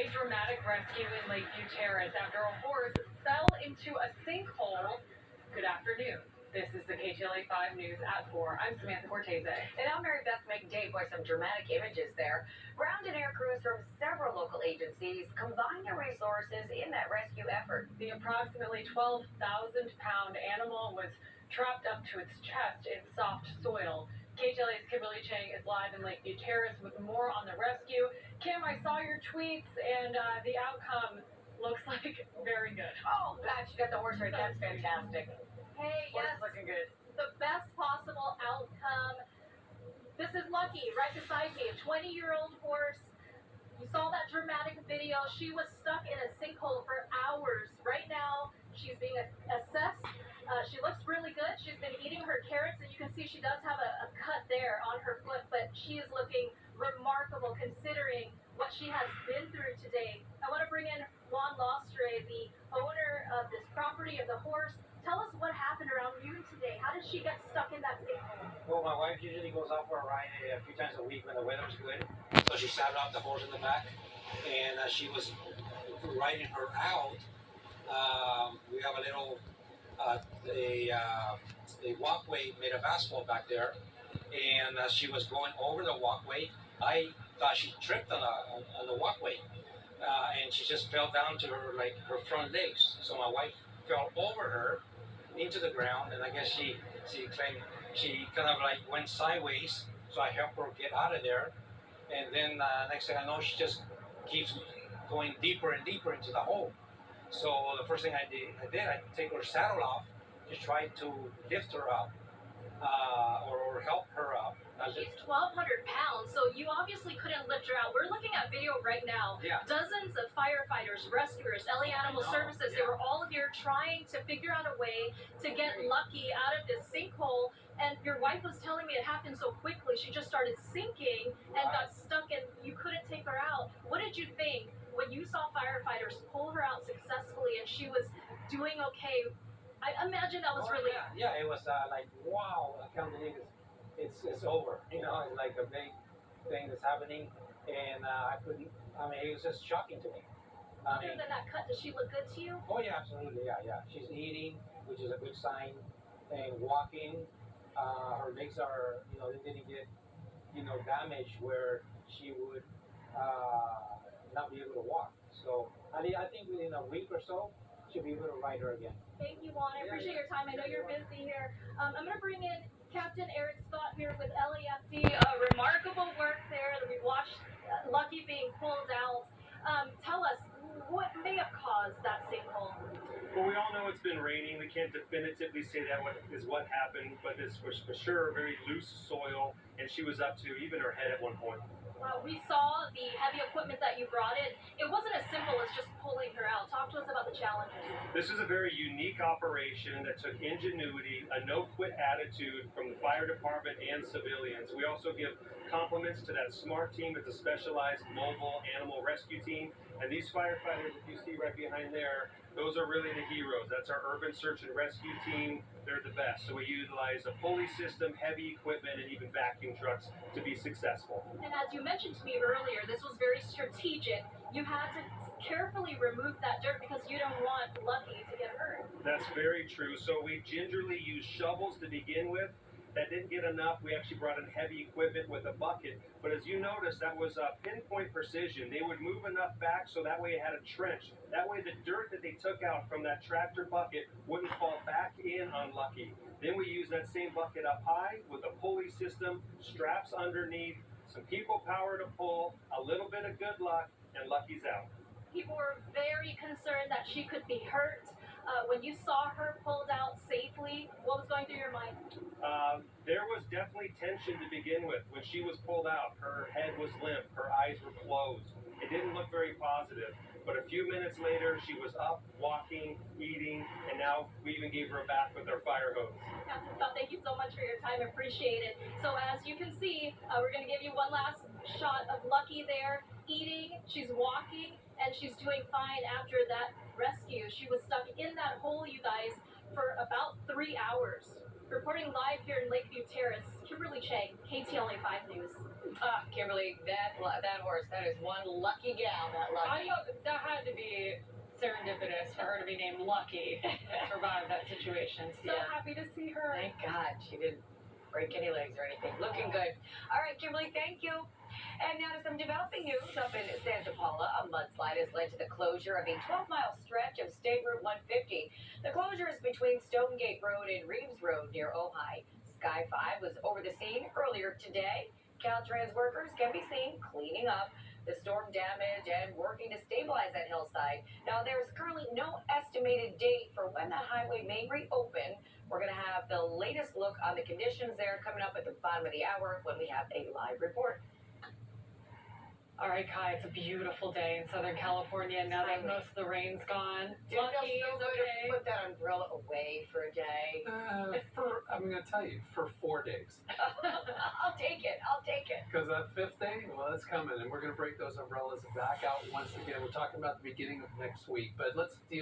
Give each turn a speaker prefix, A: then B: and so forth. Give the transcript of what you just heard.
A: A dramatic rescue in Lakeview Terrace after a horse fell into a sinkhole. Good afternoon. This is the KTLA 5 News at 4. I'm Samantha Cortese.
B: And I'm Mary Beth McDade. Boy, some dramatic images there. Ground and air crews from several local agencies combined their resources in that rescue effort.
A: The approximately 12,000-pound animal was trapped up to its chest in soft soil. KTLA's Kimberly Chang is live in Lakeview Terrace with more on the rescue. Kim, I saw your tweets, and the outcome looks like very good.
B: Oh, gosh, you got the horse right. That's fantastic.
C: Hey,
B: Horse
C: yes,
B: is looking good.
C: the best possible outcome. This is Lucky right beside me, a 20-year-old horse. You saw that dramatic video. She was stuck in a sinkhole for hours. Right now, she's being assessed. She looks really good. She's been eating her carrots, and you can see she does have a cut there on her foot, but she is looking remarkable considering what she has been through today. I want to bring in Juan Lostre, the owner of this property of the horse. Tell us what happened around noon today. How did she get stuck in that sinkhole?
D: Well, my wife usually goes out for a ride a few times a week when the weather's good. So she saddled up the horse in the back, and she was riding her out. We have a little a walkway made of asphalt back there, and she was going over the walkway. I thought she tripped on the walkway, and she just fell down to her front legs. So my wife fell over her into the ground, and I guess she claimed she kind of like went sideways. So I helped her get out of there, and then next thing I know, she just keeps going deeper and deeper into the hole. So the first thing I take her saddle off to try to lift her up or help her up.
C: She's 1,200 pounds, so you obviously couldn't lift her out. We're looking at video right now.
D: Yeah.
C: Dozens of firefighters, rescuers, LA Animal Services, they were all here trying to figure out a way to get Lucky out of this sinkhole. And your wife was telling me it happened so quickly. She just started sinking and got stuck, and you couldn't take her out. What did you think when you saw firefighters pull her out successfully and she was doing okay? I imagine that was really...
D: Yeah, it was like, wow, I can't believe it's over. You know, it's like a big thing that's happening, and it was just shocking to me.
C: Other than that cut, does she look good to you?
D: Oh, yeah, absolutely, yeah. She's eating, which is a good sign, and walking. Her legs are, they didn't get, damaged where she would not be able to walk. So I think within a week or so, she'll be able to ride her again.
C: Thank you, Juan. I appreciate your time. I know you're busy here. I'm going to bring in Captain Eric Scott here with LAFD. Remarkable work there that we watched Lucky being pulled out. Tell us, what may have caused that sinkhole?
E: Well, we all know it's been raining. We can't definitively say that is what happened, but this was for sure very loose soil, and she was up to even her head at one point.
C: We saw the heavy equipment that you brought in. It wasn't as simple as just pulling her out. Talk to us about the challenges.
E: This is a very unique operation that took ingenuity, a no-quit attitude from the fire department and civilians. We also give compliments to that SMART team. It's a specialized mobile animal rescue team. And these firefighters, if you see right behind there, those are really the heroes. That's our urban search and rescue team. They're the best. So we utilize a pulley system, heavy equipment, and even vacuum trucks to be successful.
C: And as you mentioned to me earlier, this was very strategic. You had to carefully remove that dirt because you don't want Lucky to get hurt.
E: That's very true. So we gingerly used shovels to begin with. That didn't get enough. We actually brought in heavy equipment with a bucket. But as you notice, that was pinpoint precision. They would move enough back so that way it had a trench. That way the dirt that they took out from that tractor bucket wouldn't fall back in on Lucky. Then we use that same bucket up high with a pulley system, straps underneath, some people power to pull, a little bit of good luck, and Lucky's out.
C: People were very concerned that she could be hurt. When you saw her pulled out safely, what was going through your mind?
E: There was definitely tension to begin with. When she was pulled out, her head was limp, her eyes were closed. It didn't look very positive. But a few minutes later, she was up, walking, eating, and now we even gave her a bath with our fire hose.
C: Captain Scott, thank you so much for your time. I appreciate it. So as you can see, we're going to give you one last shot of Lucky there, eating. She's walking, and she's doing fine after that rescue. She was stuck in that hole, you guys, for about 3 hours. Reporting live here in Lakeview Terrace, Kimberly Chang, KTLA 5 News.
B: Kimberly, that horse, that is one lucky gal, that
A: I
B: lucky.
A: know that had to be serendipitous for her to be named Lucky and survive that situation. So
B: Yeah.
A: happy to see her.
B: Thank God she didn't break any legs or anything. Looking good. All right, Kimberly, thank you. And now to some developing news up in Santa Paula. A mudslide has led to the closure of a 12-mile stretch of State Route 150. The closure is between Stonegate Road and Reeves Road near Ojai. Sky 5 was over the scene earlier today. Caltrans workers can be seen cleaning up the storm damage and working to stabilize that hillside. Now, there's currently no estimated date for when the highway may reopen. We're going to have the latest look on the conditions there coming up at the bottom of the hour when we have a live report.
A: All right, Kai, it's a beautiful day in Southern California now that most of the rain's gone.
B: Do you
A: Lucky
B: feel
A: is
B: so good
A: okay.
B: to put that umbrella away for a day?
F: I'm going to tell you, for 4 days.
B: I'll take it. I'll take it.
F: Because that 5th day, well, it's coming, and we're going to break those umbrellas back out once again. We're talking about the beginning of next week, but let's deal